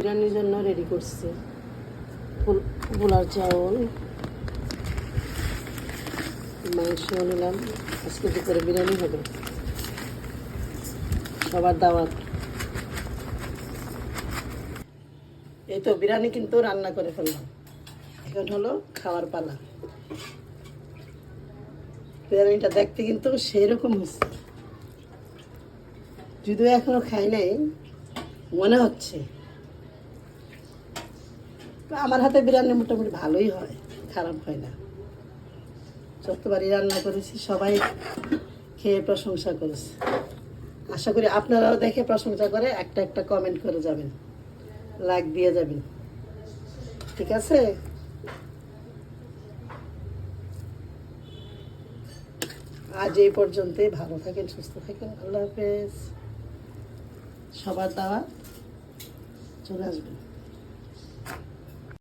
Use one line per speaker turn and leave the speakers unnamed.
বিরিয়ানির জন্য রেডি করছি পোলাও চাউল, মাংস নিলাম। আজকে দুপুরে বিরিয়ানি হবে, সবার দাওয়াত। এই তো বিরিয়ানি কিন্তু রান্না করে ফেললাম, এখন হলো খাওয়ার পালা। বিরিয়ানিটা দেখতে কিন্তু সেই রকম হচ্ছে, যদিও এখনো খাই নাই, মনে হচ্ছে। আমার হাতে বিরিয়ানি মোটামুটি ভালোই হয়, খারাপ হয় না। যতবারই রান্না করেছি সবাই খেয়ে প্রশংসা করেছে। আশা করি আপনারাও দেখে প্রশংসা করে একটা একটা কমেন্ট করে যাবেন, লাইক দিয়ে যাবেন, ঠিক আছে? আজ এই পর্যন্তই। ভালো থাকেন, সুস্থ থাকেন, আল্লাহ হাফেজ। সবার দাওয়াত, চলে আসবেন।